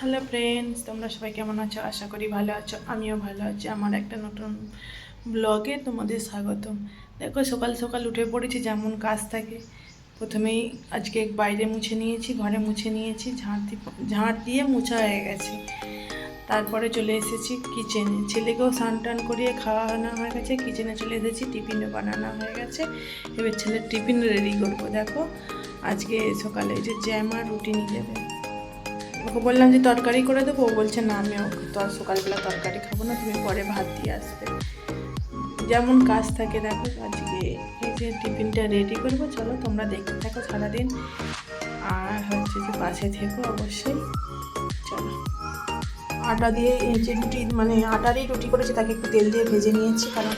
Hello friends, তোমরা সবাই কেমন আছো? আশা করি ভালো আছো। আমিও ভালো আছি। আমার একটা নতুন ব্লগে তোমাদের স্বাগতম। দেখো, সকাল সকাল উঠে পড়েছি, যেমন কাজ থাকে। প্রথমেই আজকে বাইরে মুছে নিয়েছি, ঘরে মুছে নিয়েছি, ঝাঁট দিয়ে মুছা হয়ে গেছে। তারপরে চলে এসেছি কিচেনে, ছেলেকেও স্নান টান করিয়ে খাওয়ানো হয়ে গেছে। কিচেনে চলে এসেছি, টিফিনও বানানো হয়ে গেছে। এবার ছেলের টিফিন রেডি করবো। দেখো, আজকে সকালে যে জ্যাম আর রুটি নিয়ে যাবে। ওকে বললাম যে তরকারি করে দেবো, ও বলছে না, আমি সকালবেলা তরকারি খাবো না, তুমি পরে ভাত দিয়ে আসবে। যেমন কাজ থাকে। দেখো, আজকে এই যে টিফিনটা রেডি করবো, চলো তোমরা দেখতে থাকো সারাদিন, আর হচ্ছে যে পাশে থেকো অবশ্যই। চলো, আটা দিয়ে এই যে রুটি, মানে আটারই রুটি করেছি, তাকে একটু তেল দিয়ে ভেজে নিয়েছি, কারণ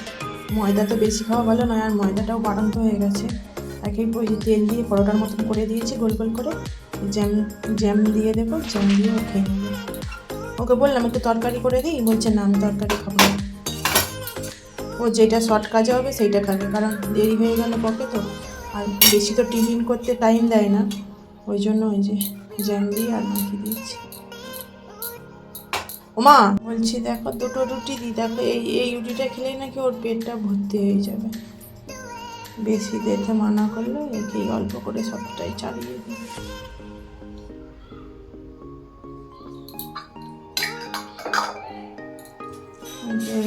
ময়দা তো বেশি খাওয়া ভালো নয়, আর ময়দাটাও বাড়ন্ত হয়ে গেছে। তাকে ওই যে তেল দিয়ে পরোটার মতন করে দিয়েছি, গোল গোল করে। জ্যাম জ্যাম দিয়ে দেবো, জ্যাম দিয়ে ও খেয়ে নেবে। ওকে বললাম একটু তরকারি করে দিই, বলছে না, আমি তরকারি খাবো না। ও যেটা শর্ট কাজে হবে সেইটা খাবে, কারণ দেরি হয়ে গেলে বকে তো। আর বেশি তো টিফিন করতে টাইম দেয় না, ওই জন্য ওই যে জ্যাম দিয়ে আর মাখিয়ে দিয়েছি। ওমা, বলছি দেখো দুটো রুটি দিই, দেখো এই এই রুটিটা খেলেই নাকি ওর পেটটা ভর্তি হয়ে যাবে। বেশি দিতে মানা করলে একেই অল্প করে সবটাই চালিয়ে দিই।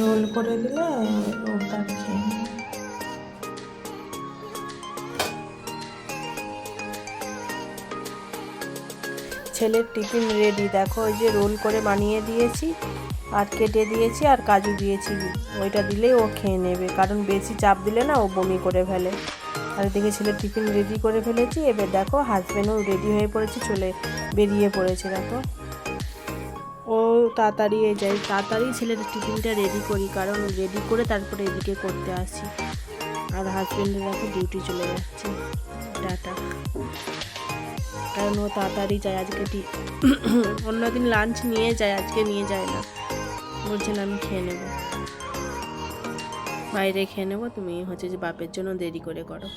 রোল করে দিলে ও তার খেয়ে নেবে। ছেলের টিফিন রেডি। দেখো, ওই যে রোল করে বানিয়ে দিয়েছি, আর কেটে দিয়েছি, আর কাজু দিয়েছি। ওইটা দিলেই ও খেয়ে নেবে, কারণ বেশি চাপ দিলে না ও বমি করে ফেলে। আর এদিকে ছেলের টিফিন রেডি করে ফেলেছি। এবার দেখো, হাজব্যান্ডও রেডি হয়ে পড়েছে, বেরিয়ে পড়েছে। দেখো, ও তাড়াতাড়ি যাই, তাড়াতাড়ি ছেলের টিফিনটা রেডি করি, কারণ রেডি করে তারপরে এদিকে করতে আসি। আর হাজব্যান্ডের দেখো ডিউটি চলে যাচ্ছে, টাটা। কারণ ও তাড়াতাড়ি যায় আজকে। অন্যদিন লাঞ্চ নিয়ে যায়, আজকে নিয়ে যায় না, বলছে না আমি খেয়ে নেব, বাইরে খেয়ে নেবো, তুমি হচ্ছে যে বাপের জন্য দেরি করে করো।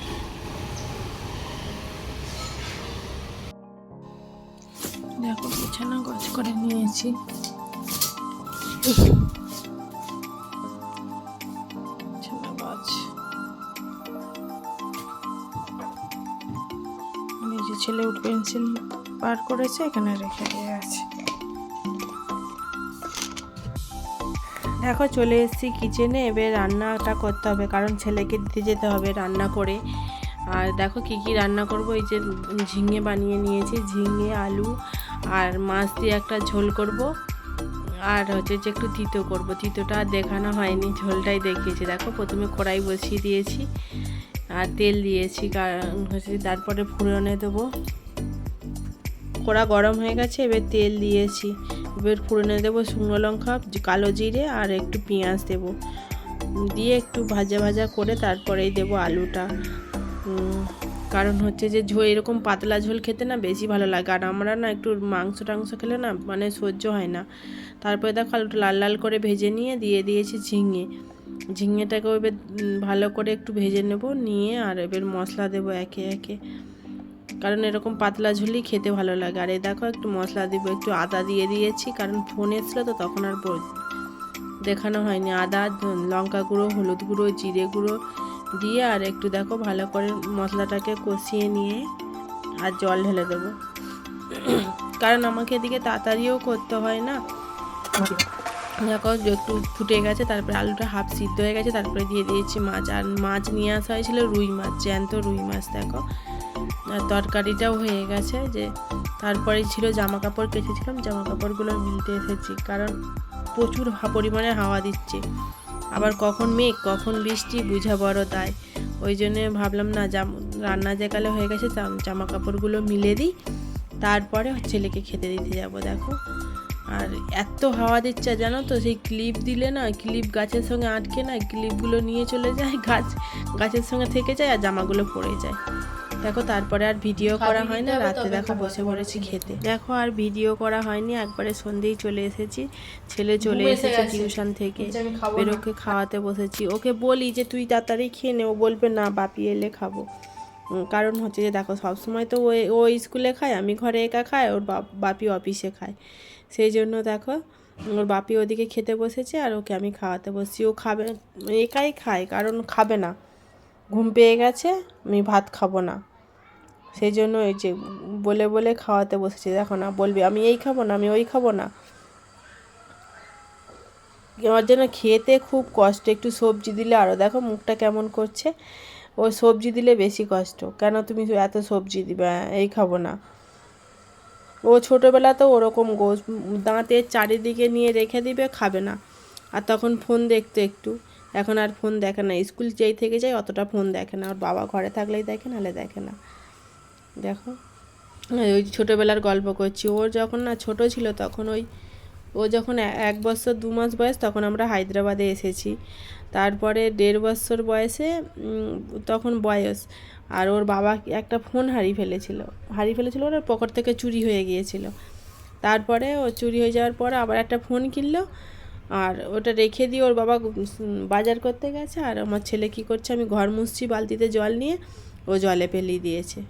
দেখো, বিছানা গজ করে নিয়েছি। ছেলে উঠ পেন্সিল বার করেছে, এখানে রেখে দিয়ে আছে। দেখো, চলে এসেছি কিচেনে। এবার রান্নাটা করতে হবে, কারণ ছেলেকে দিতে যেতে হবে রান্না করে। আর দেখো কি কি রান্না করব। এই যে ঝিঙে বানিয়ে নিয়েছি, ঝিঙে, আলু আর মাছ দিয়ে একটা ঝোল করব। আর হচ্ছে যে একটু তিতো করব। তিতোটা দেখানো হয়নি, ঝোলটাই দেখিয়েছি। দেখো, প্রথমে কড়াই বসিয়ে দিয়েছি আর তেল দিয়েছি, কারণ হচ্ছে তারপরে ফোড়নে দেবো। কড়া গরম হয়ে গেছে, এবার তেল দিয়েছি। এবার ফোড়নে দেবো শুকনো লঙ্কা, কালো জিরে আর একটু পেঁয়াজ দেবো, দিয়ে একটু ভাজা ভাজা করে তারপরেই দেবো আলুটা। কারণ হচ্ছে যে এরকম পাতলা ঝোল খেতে না বেশি ভালো লাগে, আর আমরা না একটু মাংস টাংস খেলে না মানে সহ্য হয় না। তারপরে দেখো, আলুটা লাল লাল করে ভেজে নিয়ে দিয়ে দিয়েছি ঝিঙেটাকেও এবার ভালো করে একটু ভেজে নেব, নিয়ে আর এবার মশলা দেবো একে একে, কারণ এরকম পাতলা ঝোলই খেতে ভালো লাগে। আর এই দেখো, একটু মশলা দিব, একটু আদা দিয়ে দিয়েছি, কারণ ফোন এসলো তো তখন আর দেখানো হয়নি। আদা, লঙ্কা গুঁড়ো, হলুদ গুঁড়ো, জিরে গুঁড়ো দিয়ে আর একটু দেখো ভালো করে মশলাটাকে কষিয়ে নিয়ে আর জল ঢেলে দেবো, কারণ আমাকে এদিকে তাড়াতাড়িও করতে হয় না। দেখো, একটু ফুটে গেছে, তারপরে আলুটা হাফ সিদ্ধ হয়ে গেছে, তারপরে দিয়ে দিয়েছি মাছ। আর মাছ নিয়ে আসা হয়েছিল রুই মাছ, জ্যান্ত রুই মাছ। দেখো, আর তরকারিটাও হয়ে গেছে। যে তারপরে ছিল জামা কাপড় কেচেছিলাম, জামা কাপড়গুলো মিলতে এসেছি, কারণ প্রচুর পরিমাণে হাওয়া দিচ্ছে, আবার কখন মেঘ কখন বৃষ্টি বুঝা বড় দায়। ওই জন্যে ভাবলাম না, রান্না যেকালে হয়ে গেছে, জামা কাপড়গুলো মিলে দিই, তারপরে ছেলেকে খেতে দিতে যাব। দেখো, আর এত হাওয়া দিচ্ছে জানো তো, সেই ক্লিপ দিলে না, ক্লিপ গাছের সঙ্গে আটকে না, ক্লিপগুলো নিয়ে চলে যায়, গাছের সঙ্গে থেকে যায়, আর জামাগুলো পড়ে যায়। দেখো, তারপরে আর ভিডিও করা হয় না। রাতে দেখো বসে পড়েছি খেতে। দেখো, আর ভিডিও করা হয়নি, একবারে সন্ধ্যেই চলে এসেছি। ছেলে চলে এসেছে টিউশন থেকে, বেরোকে খাওয়াতে বসেছি। ওকে বলি যে তুই তাড়াতাড়ি খেয়ে নে, ও বলবে না, বাপি এলে খাবো। কারণ হচ্ছে যে দেখো সবসময় তো ও স্কুলে খায়, আমি ঘরে একা খাই, ওর বাপি অফিসে খায়। সেই জন্য দেখো ওর বাপি ওদিকে খেতে বসেছে আর ওকে আমি খাওয়াতে বসছি। ও খাবে, একাই খায়, কারণ খাবে না, ঘুম পেয়ে গেছে, আমি ভাত খাবো না। সেই জন্য এই যে বলে বলে খাওয়াতে বসেছি। দেখো না, বলবি আমি এই খাবো না, আমি ওই খাবো না। আমার জন্য খেতে খুব কষ্ট, একটু সবজি দিলে আরও, দেখো মুখটা কেমন করছে। ও সবজি দিলে বেশি কষ্ট, কেন তুমি এত সবজি দিবে, এই খাবো না। ও ছোটোবেলাতেও ওরকম দাঁতের চারিদিকে নিয়ে রেখে দিবে, খাবে না। আর তখন ফোন দেখতো একটু, এখন আর ফোন দেখে না। স্কুল যেই থেকে যায় অতটা ফোন দেখে না, ওর বাবা ঘরে থাকলেই দেখে, নাহলে দেখে না। দেখো ওই ছোটোবেলার গল্প করছি। ওর যখন না ছোটো ছিল তখন ও যখন 1 বছর 2 মাস বয়স তখন আমরা হায়দ্রাবাদে এসেছি। তারপরে 1.5 বছর বয়সে তখন বয়স, আর ওর বাবা একটা ফোন হারিয়ে ফেলেছিল, ওর পকেট থেকে চুরি হয়ে গিয়েছিল। তারপরে ও চুরি হয়ে যাওয়ার পরে আবার একটা ফোন কিনলো, আর ওটা রেখে দিয়ে ওর বাবা বাজার করতে গেছে। আর আমার ছেলে কী করছে, আমি ঘর মুছছি বালতিতে জল নিয়ে, ও জলে ফেলিয়ে দিয়েছে।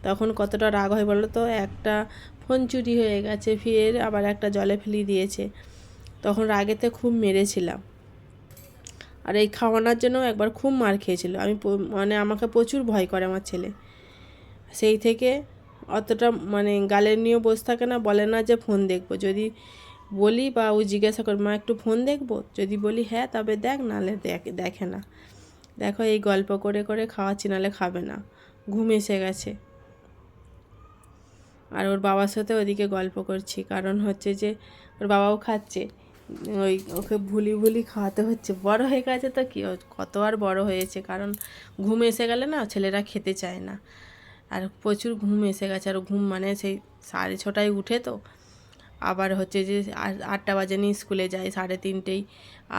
তখন কতটা রাগ হয় বলো তো, একটা ফোন চুরি হয়ে গেছে, ফির আবার একটা জলে ফেলিয়ে দিয়েছে। তখন রাগেতে খুব মেরেছিলাম। আর এই খাওয়ানোর জন্য একবার খুব মার খেয়েছিল। মানে আমাকে প্রচুর ভয় করে আমার ছেলে। সেই থেকে অতটা মানে গালের নিয়েও বসে থাকে না, বলে না যে ফোন দেখবো। যদি বলি বা ও জিজ্ঞাসা করে মা একটু ফোন দেখবো, যদি বলি হ্যাঁ তবে দেখ, নাহলে দেখে না। দেখো এই গল্প করে করে খাওয়াচ্ছি, নাহলে খাবে না, ঘুম এসে গেছে। আর ওর বাবার সাথে ওদিকে গল্প করছি, কারণ হচ্ছে যে ওর বাবাও খাচ্ছে, ওকে ভুলি খাওয়াতে হচ্ছে। বড় হয়ে গেছে তো কি, কত আর বড় হয়েছে, কারণ ঘুম এসে গেলে না ছেলেরা খেতে চায় না। আর প্রচুর ঘুম এসে গেছে, আর ঘুম মানে সেই 6:30টায় উঠে তো, আবার হচ্ছে যে 8টা বাজে নিয়ে স্কুলে যায়, 3:30টেই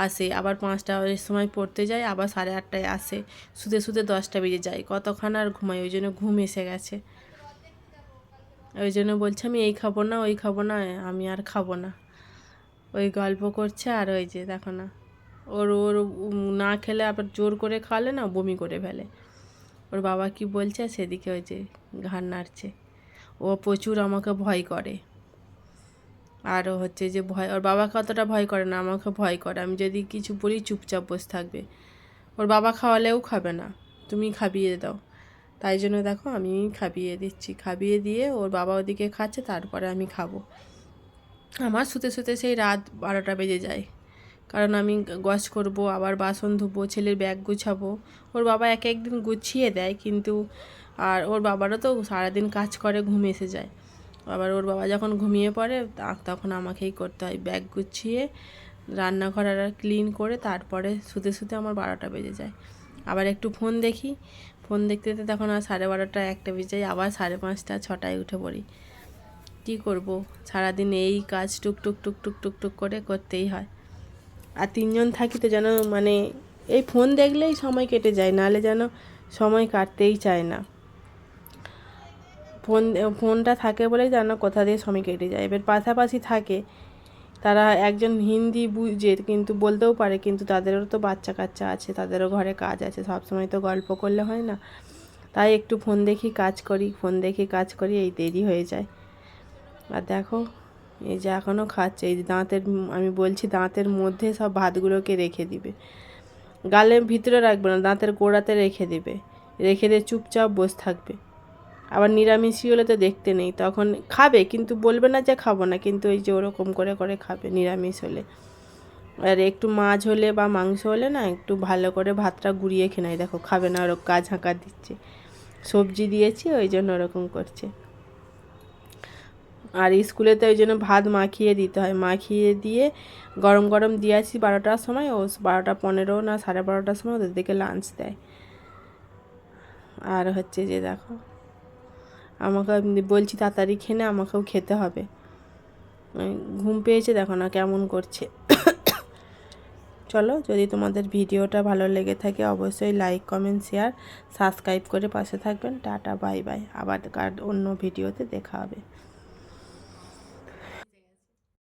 আসে, আবার 5টার সময় পড়তে যায়, আবার 8:30টায় আসে, শুতে 10টা বেজে যায়, কতক্ষণ আর ঘুমায়। ওই জন্য ঘুম এসে গেছে। ওই জন্য বলছে আমি এই খাবো না, ওই খাবো না, আমি আর খাবো না। ওই গল্প করছে, আর ওই যে দেখো না, ওর না খেলে আবার জোর করে খাওয়ালে না বমি করে ফেলে। ওর বাবা কি বলছে সেদিকে ওই যে ঘাড় নাড়ছে। ও প্রচুর আমাকে ভয় করে। আরও হচ্ছে যে ওর বাবাকে অতটা ভয় করে না, আমাকে ভয় করে। আমি যদি কিছু বলি চুপচাপ বসে থাকবে। ওর বাবা খাওয়ালেও খাবে না, তুমি খাইয়ে দাও। তাই জন্য দেখো আমি খাইয়ে দিচ্ছি, খাইয়ে দিয়ে ওর বাবা ওদিকে খাচ্ছে, তারপরে আমি খাবো। আমার শুতে সেই রাত 12টা বেজে যায়, কারণ আমি গছ করব, আবার বাসন ধুবো, ছেলের ব্যাগ গুছাবো। ওর বাবা এক একদিন গুছিয়ে দেয়, কিন্তু আর ওর বাবারও তো সারাদিন কাজ করে, ঘুম এসে যায়। আবার ওর বাবা যখন ঘুমিয়ে পড়ে তখন আমাকেই করতে হয়, ব্যাগ গুছিয়ে রান্নাঘর আর ক্লিন করে তারপরে শুতে আমার 12টা বেজে যায়। আবার একটু ফোন দেখি, ফোন দেখতে তখন আর 12:30 1টা বেজে যায়, আবার 5:30 6টায় উঠে পড়ি। কী করব, সারাদিন এই কাজ টুক করে করতেই হয়। আর 3জন থাকি তো যেন মানে এই ফোন দেখলেই সময় কেটে যায়, নাহলে যেন সময় কাটতেই চায় না। ফোনটা থাকে বলেই যেন কোথা দিয়ে সময় কেটে যায়। এবার পাশাপাশি থাকে, তারা একজন হিন্দি বুঝে কিন্তু বলতেও পারে, কিন্তু তাদেরও তো বাচ্চা কাচ্চা আছে, তাদেরও ঘরে কাজ আছে, সবসময় তো গল্প করলে হয় না। তাই একটু ফোন দেখি কাজ করি, এই দেরি হয়ে যায়। আর দেখো এই যে এখনও খাচ্ছে, এই যে আমি বলছি দাঁতের মধ্যে সব ভাতগুলোকে রেখে দিবে, গালের ভিতরে রাখবে না, দাঁতের গোড়াতে রেখে দিয়ে চুপচাপ বসে থাকবে। আবার নিরামিষি হলে তো দেখতে নেই, তখন খাবে কিন্তু বলবে না যে খাবো না, কিন্তু এই যে ওরকম করে খাবে নিরামিষ হলে। আর একটু মাছ হলে বা মাংস হলে না একটু ভালো করে ভাতটা গুঁড়িয়ে খেয়ে দেখো খাবে না, ওরকম গা ঝাঁকা দিচ্ছে। সবজি দিয়েছি ওই জন্য ওরকম করছে। আর স্কুলেতে ওই জন্য ভাত মাখিয়ে দিতে হয়, মাখিয়ে দিয়ে গরম দিয়ে আসি 12টার সময়, ও 12:15 না 12:30টার সময় ওদের দিকে লাঞ্চ দেয়। আর হচ্ছে যে দেখো আমাকে বলছি তাড়াতাড়ি খেয়ে, আমাকেও খেতে হবে, ঘুম পেয়েছে, দেখো না কেমন করছে। চলো, যদি তোমাদের ভিডিওটা ভালো লেগে থাকে অবশ্যই লাইক কমেন্ট শেয়ার সাবস্ক্রাইব করে পাশে থাকবেন। টাটা বাই বাই, আবার অন্য ভিডিওতে দেখা হবে।